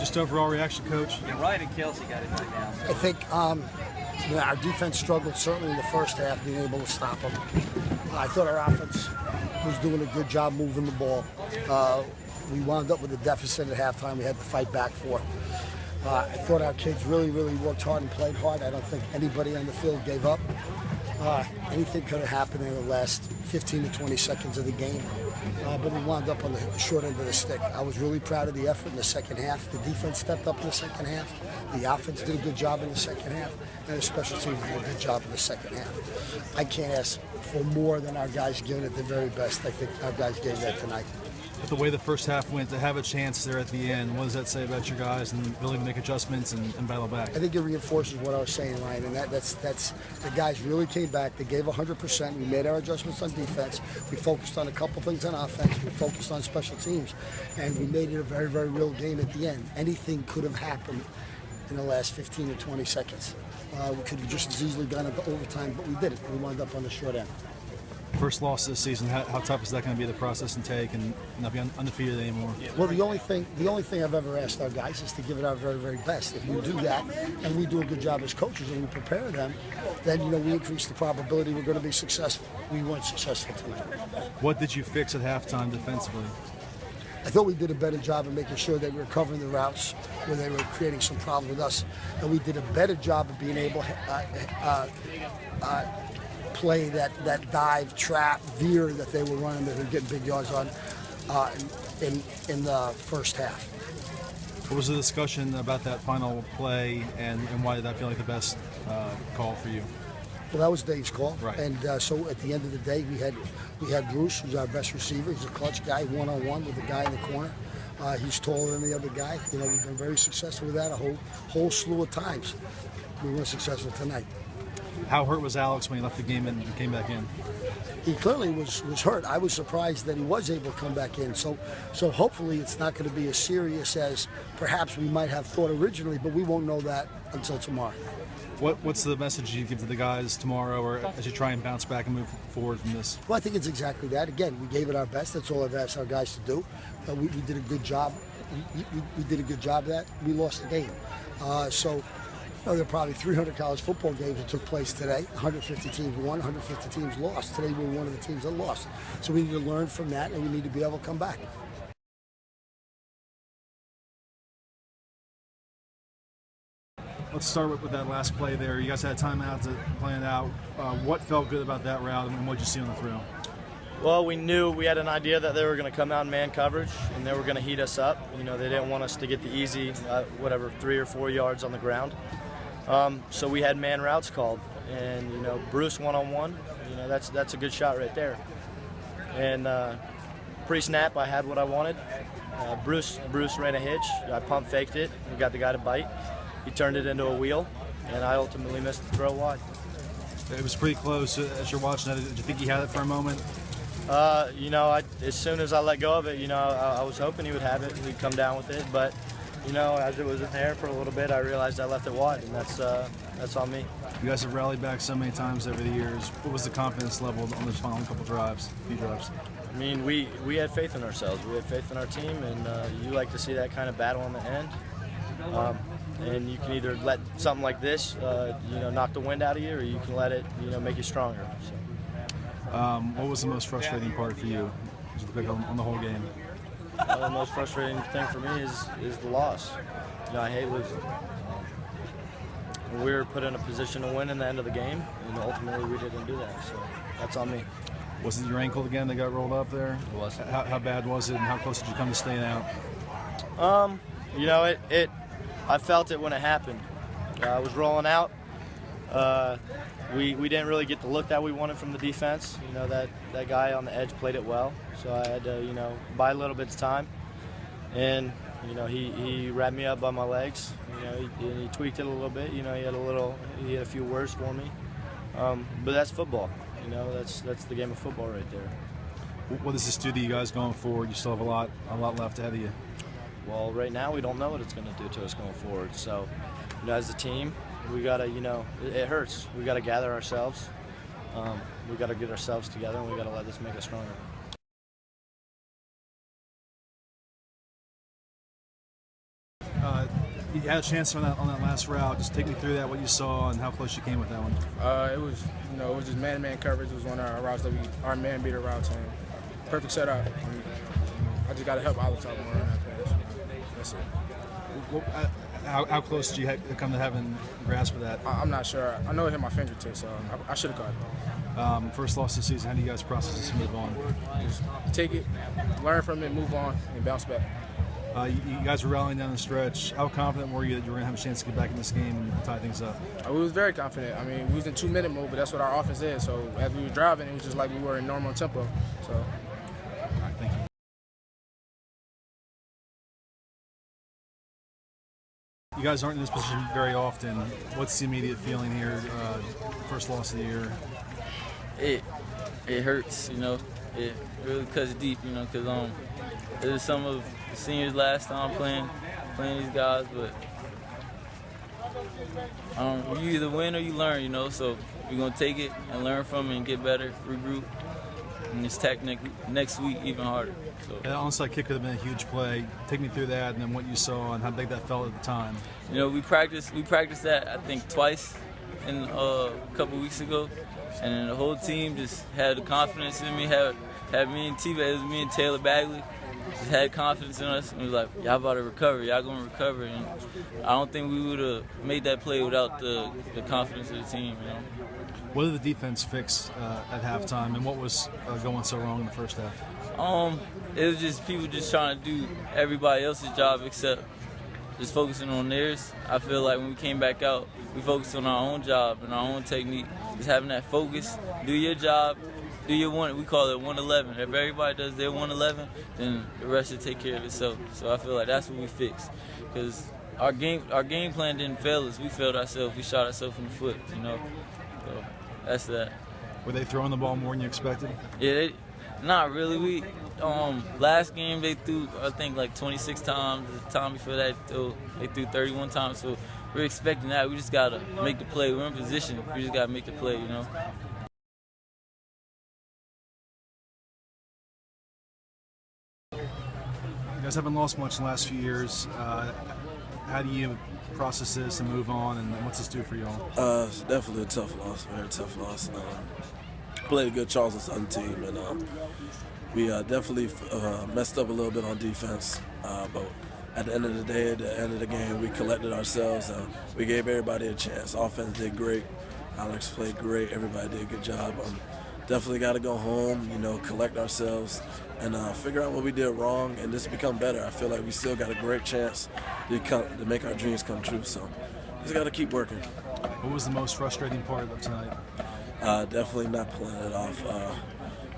Just overall reaction, Coach? Yeah, Ryan and Kelsey got it right now. I think our defense struggled certainly in the first half, being able to stop them. I thought our offense was doing a good job moving the ball. We wound up with a deficit at halftime we had to fight back for. I thought our kids really worked hard and played hard. I don't think anybody on the field gave up. Anything could have happened in the last 15 to 20 seconds of the game, but we wound up on the short end of the stick. I was really proud of the effort in the second half. The defense stepped up in the second half. The offense did a good job in the second half, and the special teams did a good job in the second half. I can't ask for more than our guys giving it their very best. I think our guys gave that tonight. But the way the first half went, to have a chance there at the end, what does that say about your guys and ability to make adjustments and battle back? I think it reinforces what I was saying, Ryan, and that's the guys really came back. They gave 100%. We made our adjustments on defense. We focused on a couple things on offense. We focused on special teams, and we made it a very real game at the end. Anything could have happened in the last 15 to 20 seconds. We could have just as easily gone into overtime, but we didn't. We wound up on the short end. First loss this season, how tough is that going to be to process and take and not be undefeated anymore? Well, the only thing I've ever asked our guys is to give it our very best. If we do that and we do a good job as coaches and we prepare them, then we increase the probability we're going to be successful. We weren't successful tonight. What did you fix at halftime defensively? I thought we did a better job of making sure that we were covering the routes where they were creating some problem with us, and we did a better job of being able play that dive, trap, veer that they were running that they were getting big yards on in the first half. What was the discussion about that final play, and why did that feel like the best call for you? Well, that was Dave's call, right. And so at the end of the day, we had Bruce, who's our best receiver. He's a clutch guy, one-on-one with the guy in the corner. He's taller than the other guy. We've been very successful with that a whole slew of times. We weren't successful tonight. How hurt was Alex when he left the game and came back in? He clearly was hurt. I was surprised that he was able to come back in. So hopefully it's not going to be as serious as perhaps we might have thought originally, but we won't know that until tomorrow. What's the message you give to the guys tomorrow, or as you try and bounce back and move forward from this? Well, I think it's exactly that. Again, we gave it our best. That's all I've asked our guys to do. We did a good job. We did a good job of that. We lost the game. There are probably 300 college football games that took place today. 150 teams won, 150 teams lost. Today we were one of the teams that lost. So we need to learn from that, and we need to be able to come back. Let's start with that last play there. You guys had a timeout to plan it out. What felt good about that route, and what did you see on the throw? Well, we had an idea that they were going to come out in man coverage, and they were going to heat us up. They didn't want us to get the easy, 3 or 4 yards on the ground. So we had man routes called, and Bruce one-on-one. That's a good shot right there. And pre-snap, I had what I wanted. Bruce ran a hitch. I pump faked it. We got the guy to bite. He turned it into a wheel, and I ultimately missed the throw wide. It was pretty close. As you're watching that, did you think he had it for a moment? As soon as I let go of it, I was hoping he would have it. He'd come down with it, but as it was in there for a little bit, I realized I left it wide, and that's on me. You guys have rallied back so many times over the years. What was the confidence level on those final few drives? I mean, we had faith in ourselves. We had faith in our team, and you like to see that kind of battle in the end. And you can either let something like this, knock the wind out of you, or you can let it, make you stronger. So. What was the most frustrating part for you on the whole game? The most frustrating thing for me is the loss. I hate losing. We were put in a position to win in the end of the game, and ultimately we didn't do that. So that's on me. Was it your ankle again that got rolled up there? It was. How bad was it, and how close did you come to staying out? I felt it when it happened. I was rolling out. We didn't really get the look that we wanted from the defense. That guy on the edge played it well, so I had to buy a little bit of time. And he wrapped me up by my legs. He tweaked it a little bit. He had a few words for me. But that's football. That's the game of football right there. What does this do to you guys going forward? You still have a lot left ahead of you. Well, right now we don't know what it's going to do to us going forward. So, as a team, we got to, it hurts. We got to gather ourselves. We got to get ourselves together, and we got to let this make us stronger. You had a chance on that last route. Just take me through that, what you saw, and how close you came with that one. It was, it was just man-to-man coverage. It was one of our routes that our man beat our routes, and perfect setup. I just got to help Alatoff more on that pass. That's it. How close did you come to having grasp of that? I'm not sure. I know it hit my fingertips, so I should have caught it. First loss of the season. How do you guys process this and move on? Just take it, learn from it, move on, and bounce back. You guys were rallying down the stretch. How confident were you that you were going to have a chance to get back in this game and tie things up? We was very confident. I mean, we was in 2-minute mode, but that's what our offense is. So as we were driving, it was just like we were in normal tempo. So. All right, thank you. You guys aren't in this position very often. What's the immediate feeling here? First loss of the year. It hurts, It really cuts deep, because it was some of the seniors' last time playing these guys, but you either win or you learn, So we're gonna take it and learn from it and get better, regroup, and just attack next week even harder. So that onside kick could have been a huge play. Take me through that, and then what you saw and how big that felt at the time. We practiced that I think twice in a couple weeks ago, and then the whole team just had the confidence in me. Had me and T-Bay, it was me and Taylor Bagley, just had confidence in us, and we was like, y'all about to recover, y'all gonna recover, and I don't think we would have made that play without the confidence of the team, What did the defense fix at halftime, and what was going so wrong in the first half? It was just people just trying to do everybody else's job except just focusing on theirs. I feel like when we came back out, we focused on our own job and our own technique, just having that focus, do your job, do your one, we call it 111. If everybody does their 111, then the rest will take care of itself. So I feel like that's what we fixed. Because our game plan didn't fail us. We failed ourselves. We shot ourselves in the foot, So that's that. Were they throwing the ball more than you expected? Yeah, not really. We last game they threw I think like 26 times. The time before that they threw 31 times. So we're expecting that. We just gotta make the play. We're in position. We just gotta make the play, You guys haven't lost much in the last few years. How do you process this and move on, and what's this do for y'all? It's definitely a tough loss, very tough loss. Played a good Charleston Southern team, and we definitely messed up a little bit on defense. But at the end of the day, at the end of the game, we collected ourselves. We gave everybody a chance. Offense did great. Alex played great. Everybody did a good job. Definitely got to go home, collect ourselves and figure out what we did wrong and just become better. I feel like we still got a great chance to make our dreams come true. So just got to keep working. What was the most frustrating part of tonight? Definitely not pulling it off.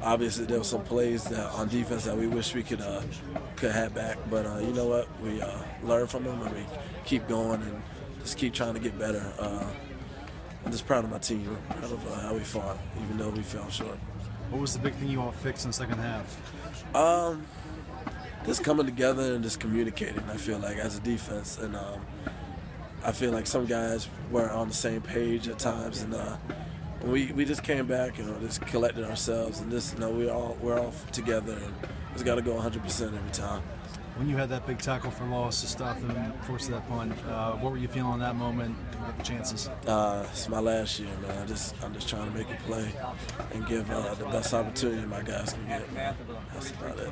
Obviously, there were some plays on defense that we wish we could have back. But you know what? We learn from them and we keep going and just keep trying to get better. I'm just proud of my team, proud of how we fought, even though we fell short. What was the big thing you all fixed in the second half? Just coming together and just communicating, I feel like, as a defense. And I feel like some guys weren't on the same page at times. And we just came back, just collected ourselves. And just, we're all together and just got to go 100% every time. When you had that big tackle for loss to stop them and force that punt, what were you feeling in that moment with the chances? It's my last year, man. I'm just trying to make a play and give the best opportunity my guys can get. That's about it.